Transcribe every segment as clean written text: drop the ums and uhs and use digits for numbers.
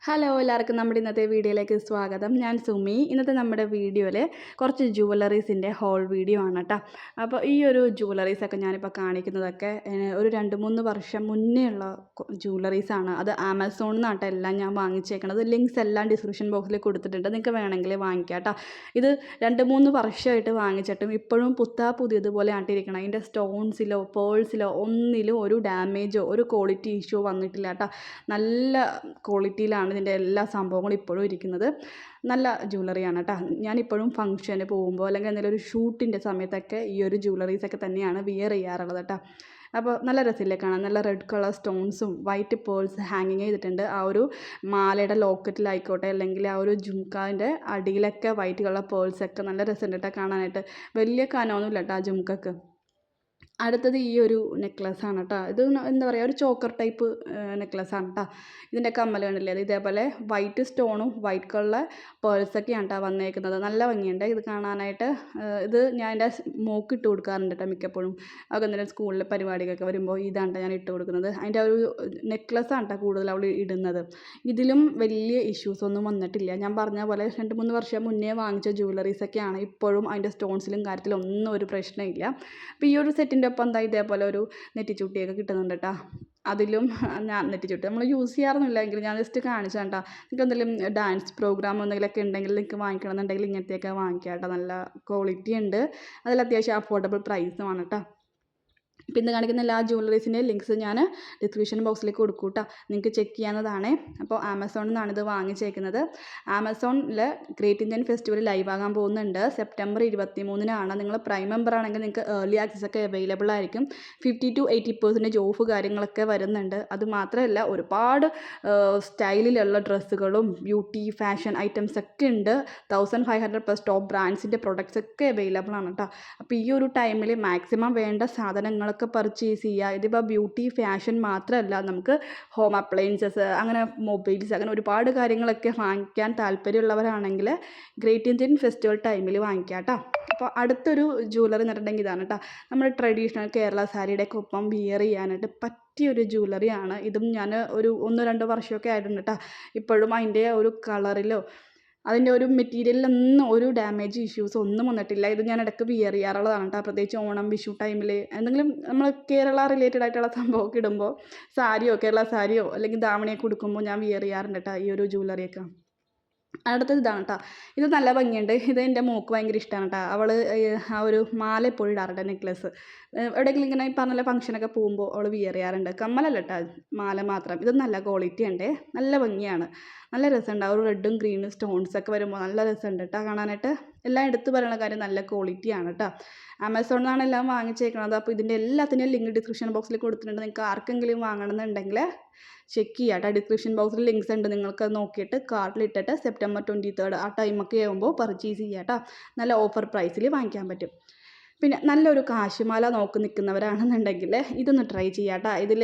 Hello എല്ലാവർക്കും നമ്മുടെ ഇന്നത്തെ വീഡിയോയിലേക്ക് സ്വാഗതം. ഞാൻ സുമി. ഇന്നത്തെ നമ്മുടെ വീഡിയോയിൽ കുറച്ച് ജുവലറീസിൻ്റെ ഹോൾ വീഡിയോ ആണ് കേട്ടോ. അപ്പോൾ ഈ ഒരു ജുവലറീസൊക്കെ ഞാനിപ്പോൾ കാണിക്കുന്നതൊക്കെ ഒരു 2-3 വർഷം മുന്നേ ഉള്ള ജുവലറീസാണ്. അത് ആമസോണിൽ നിന്നാണ് കേട്ടോ എല്ലാം ഞാൻ വാങ്ങിച്ചേക്കണത്. ലിങ്ക്സ് എല്ലാം ഡിസ്ക്രിപ്ഷൻ ബോക്സിൽ കൊടുത്തിട്ടുണ്ട്, നിങ്ങൾക്ക് വേണമെങ്കിൽ വാങ്ങിക്കാം കേട്ടോ. ഇത് 2-3 വർഷമായിട്ട് വാങ്ങിച്ചിട്ടും ഇപ്പോഴും പുതിയതുപോലെ ആട്ടിരിക്കണം. അതിൻ്റെ സ്റ്റോൺസിലോ പേൾസിലോ ഒന്നിലും ഒരു ഡാമേജോ ഒരു ക്വാളിറ്റി ഇഷ്യൂ വന്നിട്ടില്ല കേട്ടോ. നല്ല ക്വാളിറ്റിയിലാണ് ഇതിൻ്റെ എല്ലാ സംഭവങ്ങളും ഇപ്പോഴും ഇരിക്കുന്നത്. നല്ല ജ്വല്ലറിയാണ് കേട്ടോ. ഞാനിപ്പോഴും ഫംഗ്ഷന് പോകുമ്പോൾ അല്ലെങ്കിൽ എന്തെങ്കിലും ഒരു ഷൂട്ടിൻ്റെ സമയത്തൊക്കെ ഈ ഒരു ജ്വല്ലറീസൊക്കെ തന്നെയാണ് വിയർ ചെയ്യാറുള്ളത് കേട്ടോ. അപ്പോൾ നല്ല രസമില്ലേ കാണാൻ. നല്ല റെഡ് കളർ സ്റ്റോൺസും വൈറ്റ് പേൾസ് ഹാങ്ങിങ് ചെയ്തിട്ടുണ്ട്. ആ ഒരു മാലയുടെ ലോക്കറ്റിലായിക്കോട്ടെ അല്ലെങ്കിൽ ആ ഒരു ജുംക്കാൻ്റെ അടിയിലൊക്കെ വൈറ്റ് കളർ പേൾസൊക്കെ നല്ല രസമുണ്ട് കേട്ടോ കാണാനായിട്ട്. വലിയ കനമൊന്നുമില്ല കേട്ടോ ആ ജുംക്കക്ക്. അടുത്തത് ഈ ഒരു നെക്ലസ്സാണ് കേട്ടോ. ഇത് എന്താ പറയുക, ഒരു ചോക്കർ ടൈപ്പ് നെക്ലസ്സാണ് കേട്ടോ. ഇതിൻ്റെ കമ്മൽ കണ്ടില്ലേ, അത് ഇതേപോലെ വൈറ്റ് സ്റ്റോണും വൈറ്റ് കളർ പേൾസൊക്കെയാണ് കേട്ടോ വന്നേക്കുന്നത്. നല്ല ഭംഗിയുണ്ട് ഇത് കാണാനായിട്ട്. ഇത് ഞാൻ എൻ്റെ മോക്ക് ഇട്ട് കൊടുക്കാറുണ്ട് കേട്ടോ മിക്കപ്പോഴും. അവൾക്ക് എന്തെങ്കിലും സ്കൂളിലെ പരിപാടികളൊക്കെ വരുമ്പോൾ ഇതാണ് കേട്ടോ ഞാൻ ഇട്ട് കൊടുക്കുന്നത്. അതിൻ്റെ ഒരു നെക്ലസ്സാണ് കേട്ടോ കൂടുതൽ അവൾ ഇടുന്നത്. ഇതിലും വലിയ ഇഷ്യൂസൊന്നും വന്നിട്ടില്ല. ഞാൻ പറഞ്ഞ പോലെ 2-3 വർഷം മുന്നേ വാങ്ങിച്ച ജ്വല്ലറീസൊക്കെയാണ്. ഇപ്പോഴും അതിൻ്റെ സ്റ്റോൺസിലും കാര്യത്തിലും ഒന്നും ഒരു പ്രശ്നമില്ല. അപ്പോൾ ഈ ഒരു സെറ്റിൻ്റെ ഒപ്പം എന്താ ഇതേപോലെ ഒരു നെറ്റിച്ചുട്ടിയൊക്കെ കിട്ടുന്നുണ്ട് കേട്ടോ. അതിലും ഞാൻ നെറ്റിച്ചുട്ടി നമ്മൾ യൂസ് ചെയ്യാറൊന്നുമില്ല എങ്കിൽ ഞാൻ ജസ്റ്റ് കാണിച്ചാൽ കേട്ടോ. നിങ്ങൾക്ക് എന്തെങ്കിലും ഡാൻസ് പ്രോഗ്രാം എന്തെങ്കിലുമൊക്കെ ഉണ്ടെങ്കിൽ നിങ്ങൾക്ക് വാങ്ങിക്കണമെന്നുണ്ടെങ്കിൽ ഇങ്ങനത്തെയൊക്കെ വാങ്ങിക്കാം കേട്ടോ. നല്ല ക്വാളിറ്റി ഉണ്ട്, അതിൽ അത്യാവശ്യം അഫോർഡബിൾ പ്രൈസുമാണ് കേട്ടോ. പിന്നെ കാണിക്കുന്ന എല്ലാ ജ്വല്ലറീസിൻ്റെ ലിങ്ക്സ് ഞാൻ ഡിസ്ക്രിപ്ഷൻ ബോക്സിലേക്ക് കൊടുക്കും കേട്ടോ, നിങ്ങൾക്ക് ചെക്ക് ചെയ്യാവുന്നതാണ്. അപ്പോൾ ആമസോണിൽ നിന്നാണ് ഇത് വാങ്ങിച്ചേക്കുന്നത്. ആമസോണിൽ ഗ്രേറ്റ് ഇന്ത്യൻ ഫെസ്റ്റിവൽ ലൈവ് ആകാൻ പോകുന്നുണ്ട്. സെപ്റ്റംബർ 23-നാണ്. നിങ്ങൾ പ്രൈം മെമ്പർ ആണെങ്കിൽ നിങ്ങൾക്ക് ഏർലി ആക്സസ് ഒക്കെ അവൈലബിൾ ആയിരിക്കും. 50-80% ഓഫ് കാര്യങ്ങളൊക്കെ വരുന്നുണ്ട്. അതുമാത്രമല്ല ഒരുപാട് സ്റ്റൈലിലുള്ള ഡ്രസ്സുകളും ബ്യൂട്ടി ഫാഷൻ ഐറ്റംസ് ഒക്കെ ഉണ്ട്. 1500+ ടോപ്പ് ബ്രാൻഡ്സിൻ്റെ പ്രൊഡക്ട്സ് ഒക്കെ അവൈലബിൾ ആണ് കേട്ടോ. അപ്പോൾ ഈ ഒരു ടൈമിൽ മാക്സിമം വേണ്ട സാധനങ്ങളൊക്കെ പർച്ചേസ് ചെയ്യുക. ഇതിപ്പോൾ ബ്യൂട്ടി ഫാഷൻ മാത്രമല്ല, നമുക്ക് ഹോം അപ്ലയൻസസ് അങ്ങനെ മൊബൈൽസ് അങ്ങനെ ഒരുപാട് കാര്യങ്ങളൊക്കെ വാങ്ങിക്കാൻ താല്പര്യമുള്ളവരാണെങ്കിൽ ഗ്രേറ്റ് ഇന്ത്യൻ ഫെസ്റ്റിവൽ ടൈമിൽ വാങ്ങിക്കാം കേട്ടോ. അപ്പോൾ അടുത്തൊരു ജ്വല്ലറി എന്നിട്ടുണ്ടെങ്കിൽ ഇതാണ് കേട്ടോ. നമ്മുടെ ട്രഡീഷണൽ കേരള സാരിയുടെയൊക്കെ ഒപ്പം വിയർ ചെയ്യാനായിട്ട് പറ്റിയൊരു ജ്വല്ലറിയാണ്. ഇതും ഞാൻ ഒരു 1-2 വർഷമൊക്കെ ആയിട്ടുണ്ട് കേട്ടോ. ഇപ്പോഴും അതിൻ്റെ ഒരു കളറിലോ അതിൻ്റെ ഒരു മെറ്റീരിയലിലൊന്നും ഒരു ഡാമേജ് ഇഷ്യൂസ് ഒന്നും വന്നിട്ടില്ല. ഇത് ഞാൻ ഇടയ്ക്ക് വിയർ ചെയ്യാറുള്ളതാണ് കേട്ടോ. പ്രത്യേകിച്ച് ഓണം വിഷു ടൈമിൽ എന്തെങ്കിലും നമ്മൾ കേരള റിലേറ്റഡ് ആയിട്ടുള്ള സംഭവമൊക്കെ ഇടുമ്പോൾ കേരള സാരിയോ അല്ലെങ്കിൽ ധാവണിയൊക്കെ ഉടുക്കുമ്പോൾ ഞാൻ വിയർ ചെയ്യാറുണ്ട് കേട്ടോ ഈ ഒരു ജ്വല്ലറിയൊക്കെ. അടുത്തത് ഇതാണ് കേട്ടോ. ഇത് നല്ല ഭംഗിയുണ്ട്. ഇത് എൻ്റെ മോൾക്ക് ഭയങ്കര ഇഷ്ടമാണ് കേട്ടോ. അവൾ ആ ഒരു മാല എപ്പോഴും ഇടാറുണ്ട്, നെക്ലസ്. എവിടെയെങ്കിലും ഇങ്ങനെ ഈ പറഞ്ഞ ഫംഗ്ഷനൊക്കെ പോകുമ്പോൾ അവൾ വിയർ ചെയ്യാറുണ്ട്. കമ്മലല്ല കേട്ടോ, മാല മാത്രം. ഇത് നല്ല ക്വാളിറ്റി ഉണ്ട്, നല്ല ഭംഗിയാണ്, നല്ല രസമുണ്ട്. ആ ഒരു റെഡും ഗ്രീനും സ്റ്റോൺസൊക്കെ വരുമ്പോൾ നല്ല രസമുണ്ട് കേട്ടോ കാണാനായിട്ട്. എല്ലാം എടുത്ത് പറയുന്ന കാര്യം നല്ല ക്വാളിറ്റിയാണ് കേട്ടോ. ആമസോണിൽ നിന്നാണ് എല്ലാം വാങ്ങിച്ചേക്കുന്നത്. അപ്പോൾ ഇതിൻ്റെ എല്ലാത്തിൻ്റെയും ലിങ്ക് ഡിസ്ക്രിപ്ഷൻ ബോക്സിൽ കൊടുത്തിട്ടുണ്ട്. നിങ്ങൾക്ക് ആർക്കെങ്കിലും വാങ്ങണമെന്നുണ്ടെങ്കിൽ ചെക്ക് ചെയ്യാം കേട്ടോ. ഡിസ്ക്രിപ്ഷൻ ബോക്സിൽ ലിങ്ക്സ് ഉണ്ട്, നിങ്ങൾക്ക് നോക്കിയിട്ട് കാർട്ടിലിട്ടിട്ട് സെപ്റ്റംബർ 23 ആ ടൈമൊക്കെ ആകുമ്പോൾ പർച്ചേസ് ചെയ്യാം കേട്ടോ. നല്ല ഓഫർ പ്രൈസിൽ വാങ്ങിക്കാൻ പറ്റും. പിന്നെ നല്ലൊരു കാശുമാല നോക്കി നിൽക്കുന്നവരാണെന്നുണ്ടെങ്കിൽ ഇതൊന്ന് ട്രൈ ചെയ്യാം കേട്ടോ. ഇതിൽ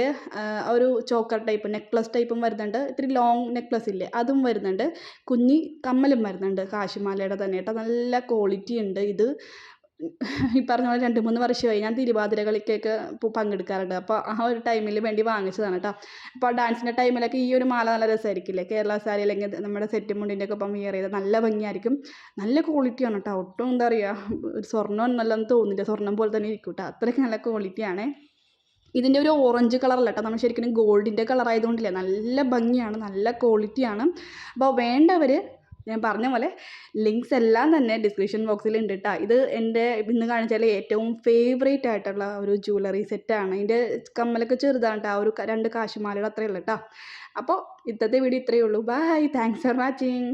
ഒരു ചോക്കർ ടൈപ്പ് നെക്ലസ് ടൈപ്പും വരുന്നുണ്ട്, ഇത്തിരി ലോങ് നെക്ലസ് ഇല്ലേ അതും വരുന്നുണ്ട്, കുഞ്ഞി കമ്മലും വരുന്നുണ്ട് കാശുമാലയുടെ തന്നെ കേട്ടോ. നല്ല ക്വാളിറ്റി ഉണ്ട്. ഇത് ഈ പറഞ്ഞ പോലെ 2-3 വർഷമായി ഞാൻ തിരുവാതിര കളിക്കൊക്കെ പങ്കെടുക്കാറുണ്ട്. അപ്പോൾ ആ ഒരു ടൈമിൽ വേണ്ടി വാങ്ങിച്ചതാണ് കേട്ടോ. അപ്പോൾ ആ ഡാൻസിൻ്റെ ടൈമിലൊക്കെ ഈ ഒരു മാല നല്ല രസമായിരിക്കില്ലേ, കേരള സാരി അല്ലെങ്കിൽ നമ്മുടെ സെറ്റ് മുണ്ടിൻ്റെ ഒക്കെ ഒപ്പം വിയർ ചെയ്ത് നല്ല ഭംഗിയായിരിക്കും. നല്ല ക്വാളിറ്റിയാണ് കേട്ടോ. ഒട്ടും എന്താ പറയുക, ഒരു സ്വർണ്ണം നല്ലതെന്ന് തോന്നില്ല, സ്വർണ്ണം പോലെ തന്നെ ഇരിക്കും കേട്ടോ. അത്രയ്ക്ക് നല്ല ക്വാളിറ്റിയാണ്. ഇതിൻ്റെ ഒരു ഓറഞ്ച് കളറല്ല കേട്ടോ, നമ്മൾ ശരിക്കും ഗോൾഡിൻ്റെ കളർ ആയതുകൊണ്ടില്ലേ നല്ല ഭംഗിയാണ്, നല്ല ക്വാളിറ്റിയാണ്. അപ്പോൾ വേണ്ടവർ ഞാൻ പറഞ്ഞ പോലെ ലിങ്ക്സ് എല്ലാം തന്നെ ഡിസ്ക്രിപ്ഷൻ ബോക്സിൽ ഉണ്ട് കേട്ടോ. ഇത് എൻ്റെ ഇന്ന് കാണിച്ചാൽ ഏറ്റവും ഫേവറേറ്റ് ആയിട്ടുള്ള ഒരു ജ്വല്ലറി സെറ്റാണ്. ഇതിൻ്റെ കമ്മലൊക്കെ ചെറുതാണ് കേട്ടോ, ഒരു 2 കാശുമാലയുടെ അത്രയേ ഉള്ളൂ കേട്ടോ. അപ്പോൾ ഇന്നത്തെ വീഡിയോ ഇത്രയേ ഉള്ളൂ. Bye, thanks for watching.